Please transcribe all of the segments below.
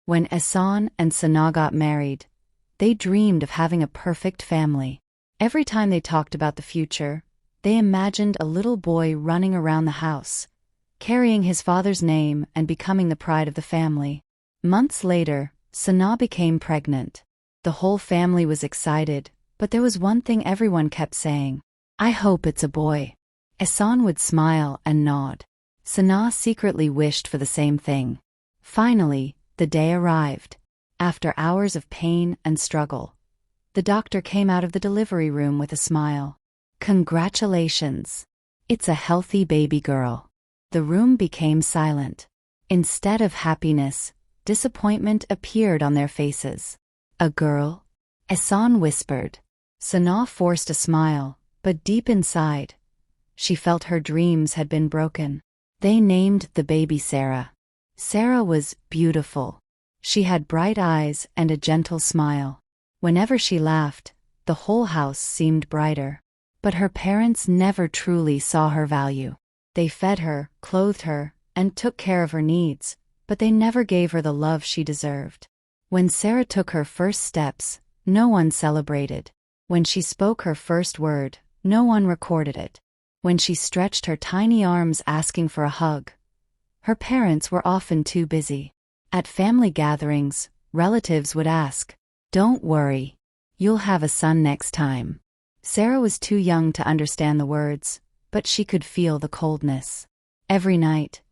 When Ehsan and Sana got married, they dreamed of having a perfect family. Every time they talked about the future, they imagined a little boy running around the house, carrying his father's name and becoming the pride of the family. Months later, Sana became pregnant. The whole family was excited, but there was one thing everyone kept saying: "I hope it's a boy." Ehsan would smile and nod. Sana secretly wished for the same thing. Finally, the day arrived. After hours of pain and struggle, the doctor came out of the delivery room with a smile. "Congratulations. It's a healthy baby girl." The room became silent. Instead of happiness, disappointment appeared on their faces. "A girl?" Ehsan whispered. Sana forced a smile, but deep inside, she felt her dreams had been broken. They named the baby Sarah. Sarah was beautiful. She had bright eyes and a gentle smile. Whenever she laughed, the whole house seemed brighter. But her parents never truly saw her value. They fed her, clothed her, and took care of her needs, but they never gave her the love she deserved. When Sarah took her first steps, no one celebrated. When she spoke her first word, no one recorded it. When she stretched her tiny arms asking for a hug, her parents were often too busy. At family gatherings, relatives would ask, "Don't worry, you'll have a son next time." Sarah was too young to understand the words, but she could feel the coldness. Every night,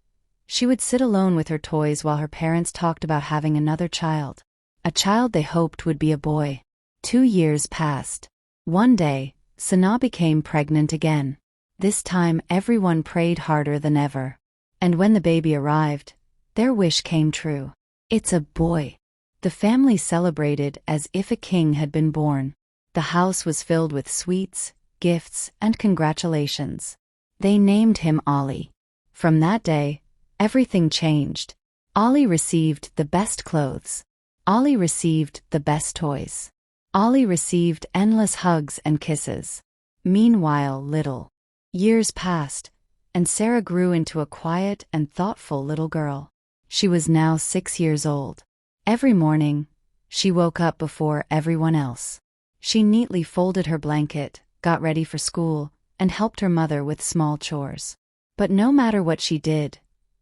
she would sit alone with her toys while her parents talked about having another child. A child they hoped would be a boy. 2 years passed. One day, Sana became pregnant again. This time everyone prayed harder than ever. And when the baby arrived, their wish came true. "It's a boy." The family celebrated as if a king had been born. The house was filled with sweets, gifts, and congratulations. They named him Ali. From that day, everything changed. Ali received the best clothes. Ali received the best toys. Ali received endless hugs and kisses. Meanwhile, little years passed, and Sarah grew into a quiet and thoughtful little girl. She was now 6 years old. Every morning, she woke up before everyone else. She neatly folded her blanket, got ready for school, and helped her mother with small chores. But no matter what she did,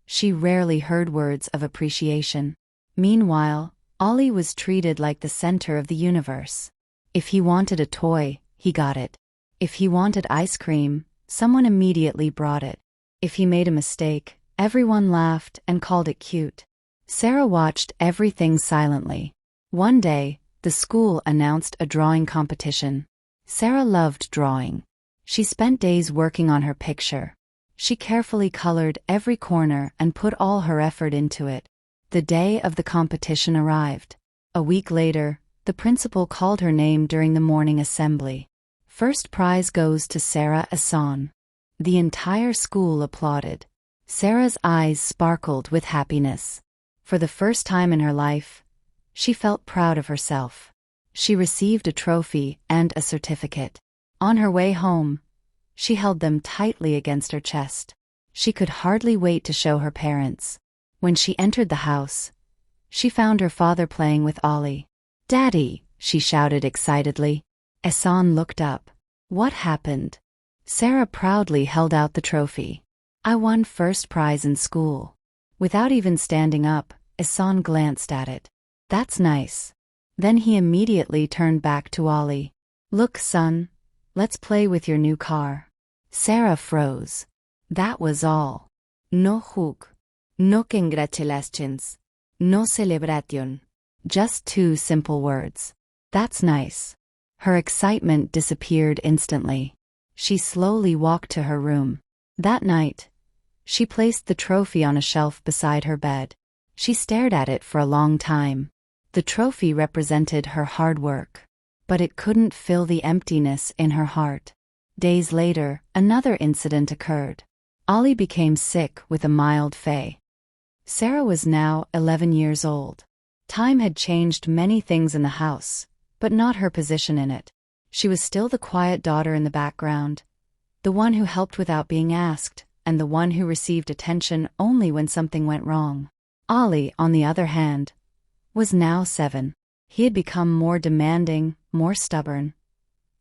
she rarely heard words of appreciation. Meanwhile, Ali was treated like the center of the universe. If he wanted a toy, he got it. If he wanted ice cream, someone immediately brought it. If he made a mistake, everyone laughed and called it cute. Sarah watched everything silently. One day, the school announced a drawing competition. Sarah loved drawing. She spent days working on her picture. She carefully colored every corner and put all her effort into it. The day of the competition arrived. A week later, the principal called her name during the morning assembly. "First prize goes to Sarah Ehsan." The entire school applauded. Sarah's eyes sparkled with happiness. For the first time in her life, she felt proud of herself. She received a trophy and a certificate. On her way home, she held them tightly against her chest. She could hardly wait to show her parents. When she entered the house, she found her father playing with Ali. "Daddy," she shouted excitedly. Ehsan looked up. "What happened?" Sarah proudly held out the trophy. "I won first prize in school." Without even standing up, Ehsan glanced at it. "That's nice." Then he immediately turned back to Ali. "Look, son, let's play with your new car." Sarah froze. That was all. No hug, no congratulations, no celebration. Just 2 simple words. "That's nice." Her excitement disappeared instantly. She slowly walked to her room. That night, she placed the trophy on a shelf beside her bed. She stared at it for a long time. The trophy represented her hard work, but it couldn't fill the emptiness in her heart. Days later, another incident occurred. Ali became sick with a mild fay. Sarah was now 11 years old. Time had changed many things in the house, but not her position in it. She was still the quiet daughter in the background, the one who helped without being asked, and the one who received attention only when something went wrong. Ali, on the other hand, was now 7. He had become more demanding, more stubborn,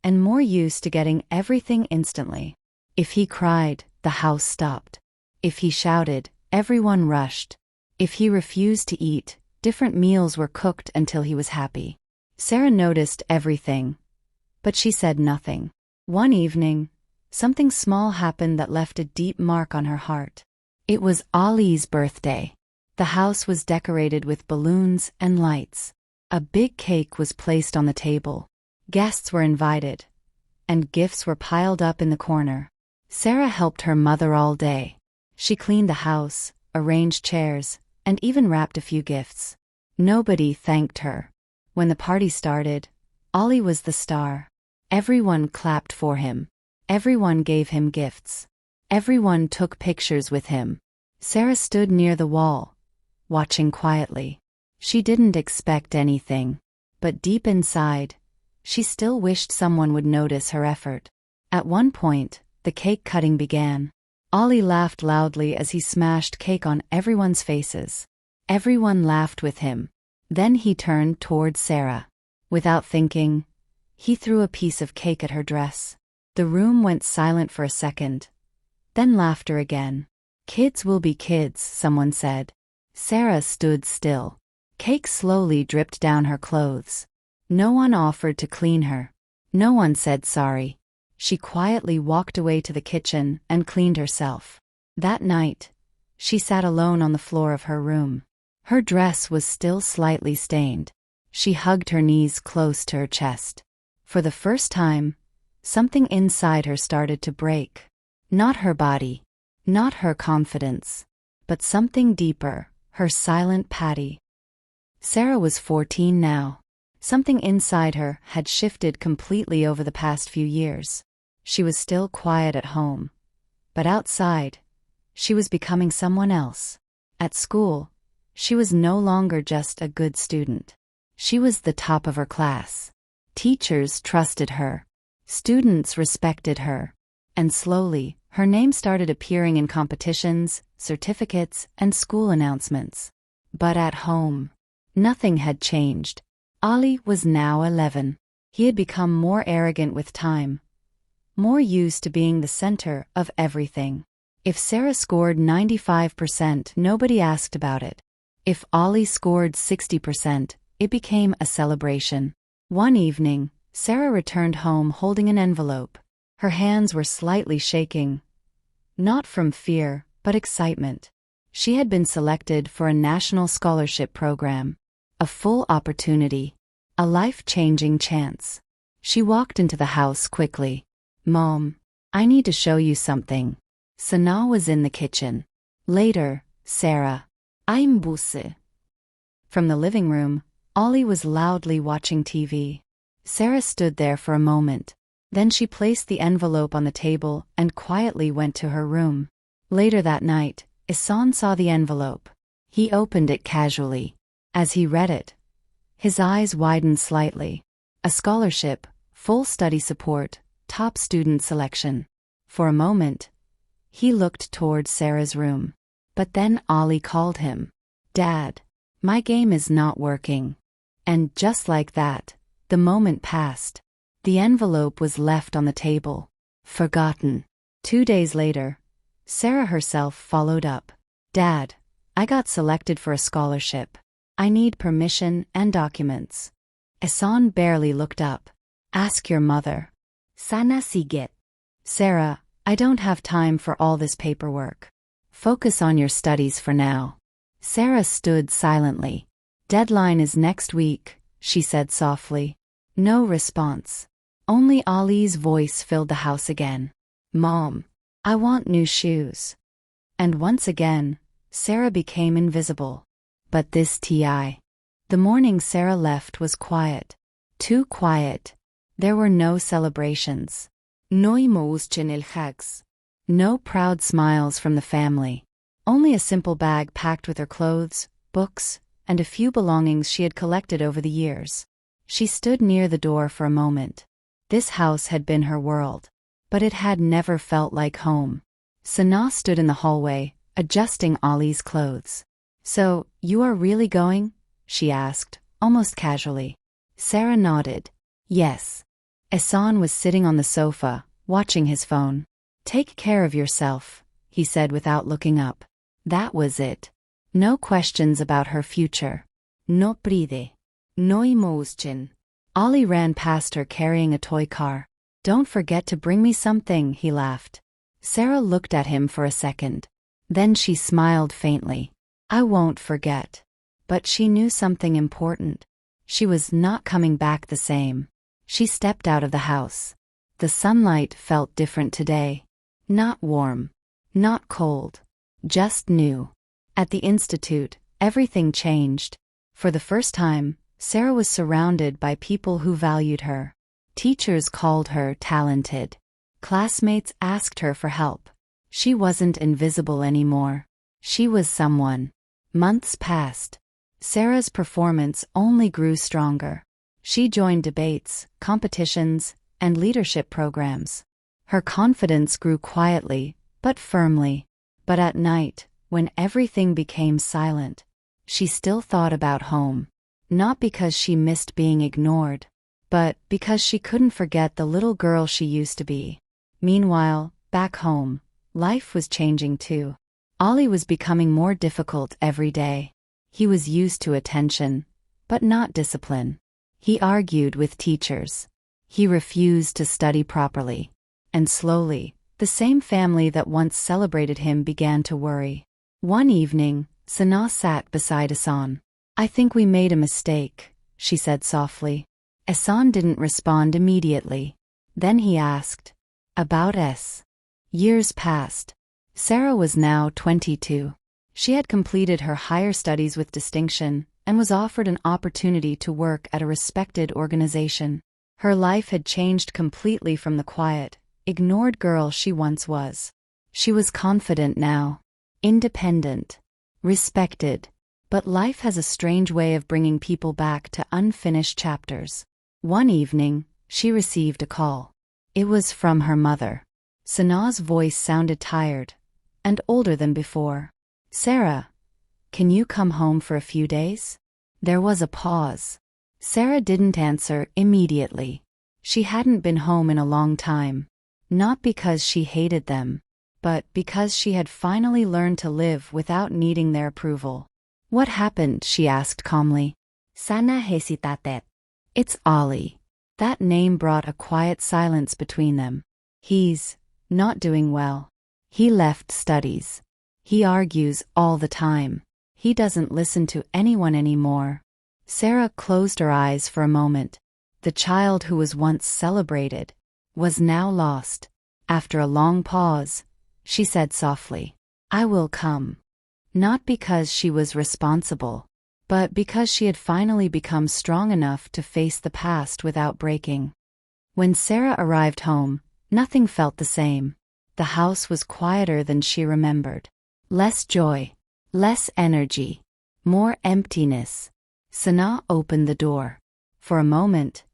and more used to getting everything instantly. If he cried, the house stopped. If he shouted, everyone rushed. If he refused to eat, different meals were cooked until he was happy. Sarah noticed everything, but she said nothing. One evening, something small happened that left a deep mark on her heart. It was Ali's birthday. The house was decorated with balloons and lights. A big cake was placed on the table. Guests were invited, and gifts were piled up in the corner. Sarah helped her mother all day. She cleaned the house, arranged chairs, and even wrapped a few gifts. Nobody thanked her. When the party started, Ali was the star. Everyone clapped for him. Everyone gave him gifts. Everyone took pictures with him. Sarah stood near the wall, watching quietly. She didn't expect anything, but deep inside, she still wished someone would notice her effort. At one point, the cake cutting began. Ali laughed loudly as he smashed cake on everyone's faces. Everyone laughed with him. Then he turned towards Sarah. Without thinking, he threw a piece of cake at her dress. The room went silent for a second. Then laughter again. "Kids will be kids," someone said. Sarah stood still. Cake slowly dripped down her clothes. No one offered to clean her. No one said sorry. She quietly walked away to the kitchen and cleaned herself. That night, she sat alone on the floor of her room. Her dress was still slightly stained. She hugged her knees close to her chest. For the first time, something inside her started to break. Not her body, not her confidence, but something deeper, her silent Patty. Sarah was 14 now. Something inside her had shifted completely over the past few years. She was still quiet at home, but outside, she was becoming someone else. At school, she was no longer just a good student. She was the top of her class. Teachers trusted her. Students respected her. And slowly, her name started appearing in competitions, certificates, and school announcements. But at home, nothing had changed. Ali was now 11. He had become more arrogant with time, more used to being the center of everything. If Sarah scored 95%, nobody asked about it. If Ali scored 60%, it became a celebration. One evening, Sarah returned home holding an envelope. Her hands were slightly shaking. Not from fear, but excitement. She had been selected for a national scholarship program. A full opportunity. A life-changing chance. She walked into the house quickly. "Mom, I need to show you something." Sana was in the kitchen. Later, Sarah. "I'm Buse." From the living room, Ali was loudly watching TV. Sarah stood there for a moment. Then she placed the envelope on the table and quietly went to her room. Later that night, Ihsan saw the envelope. He opened it casually. As he read it, his eyes widened slightly. A scholarship, full study support, top student selection. For a moment, he looked towards Sarah's room. But then Ali called him. "Dad, my game is not working." And just like that, the moment passed. The envelope was left on the table. Forgotten. 2 days later, Sarah herself followed up. "Dad, I got selected for a scholarship. I need permission and documents." Ihsan barely looked up. "Ask your mother." "Sana siget." "Sarah, I don't have time for all this paperwork. Focus on your studies for now." Sarah stood silently. "Deadline is next week," she said softly. No response. Only Ali's voice filled the house again. "Mom, I want new shoes." And once again, Sarah became invisible. But this time, the morning Sarah left was quiet. Too quiet. There were no celebrations. No hugs. No proud smiles from the family. Only a simple bag packed with her clothes, books, and a few belongings she had collected over the years. She stood near the door for a moment. This house had been her world, but it had never felt like home. Sana stood in the hallway, adjusting Ali's clothes. "So, you are really going?" she asked, almost casually. Sarah nodded. Yes. Ehsan was sitting on the sofa, watching his phone. Take care of yourself, he said without looking up. That was it. No questions about her future. No pride. No emotion. Ali ran past her carrying a toy car. Don't forget to bring me something, he laughed. Sarah looked at him for a second. Then she smiled faintly. I won't forget. But she knew something important. She was not coming back the same. She stepped out of the house. The sunlight felt different today. Not warm. Not cold. Just new. At the institute, everything changed. For the first time, Sarah was surrounded by people who valued her. Teachers called her talented. Classmates asked her for help. She wasn't invisible anymore. She was someone. Months passed. Sarah's performance only grew stronger. She joined debates, competitions, and leadership programs. Her confidence grew quietly, but firmly. But at night, when everything became silent, she still thought about home. Not because she missed being ignored, but because she couldn't forget the little girl she used to be. Meanwhile, back home, life was changing too. Ali was becoming more difficult every day. He was used to attention, but not discipline. He argued with teachers. He refused to study properly. And slowly, the same family that once celebrated him began to worry. One evening, Sana sat beside Ehsan. I think we made a mistake, she said softly. Ehsan didn't respond immediately. Then he asked, about S. Years passed. Sarah was now 22. She had completed her higher studies with distinction and was offered an opportunity to work at a respected organization. Her life had changed completely from the quiet, ignored girl she once was. She was confident now, independent, respected. But life has a strange way of bringing people back to unfinished chapters. One evening, she received a call. It was from her mother. Sana's voice sounded tired and older than before. Sarah, can you come home for a few days? There was a pause. Sarah didn't answer immediately. She hadn't been home in a long time. Not because she hated them, but because she had finally learned to live without needing their approval. What happened? She asked calmly. Sana hesitated. It's Ali. That name brought a quiet silence between them. He's not doing well. He left studies. He argues all the time. He doesn't listen to anyone anymore. Sarah closed her eyes for a moment. The child who was once celebrated was now lost. After a long pause, she said softly, I will come. Not because she was responsible, but because she had finally become strong enough to face the past without breaking. When Sarah arrived home, nothing felt the same. The house was quieter than she remembered. Less joy, less energy, more emptiness. Sana opened the door. For a moment,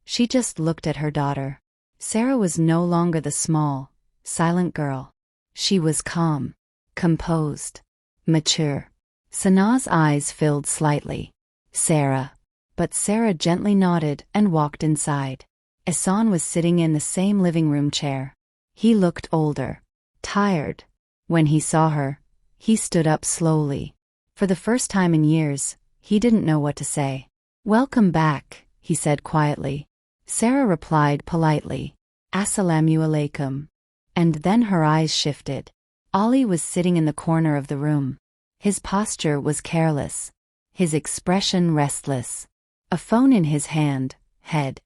she just looked at her daughter. Sarah was no longer the small, silent girl. She was calm, composed, mature. Sana's eyes filled slightly. Sarah. But Sarah gently nodded and walked inside. Ehsan was sitting in the same living room chair. He looked older, tired. When he saw her, he stood up slowly. For the first time in years, he didn't know what to say. Welcome back, he said quietly. Sarah replied politely, Assalamu alaikum. And then her eyes shifted. Ali was sitting in the corner of the room. His posture was careless. His expression restless. A phone in his hand, head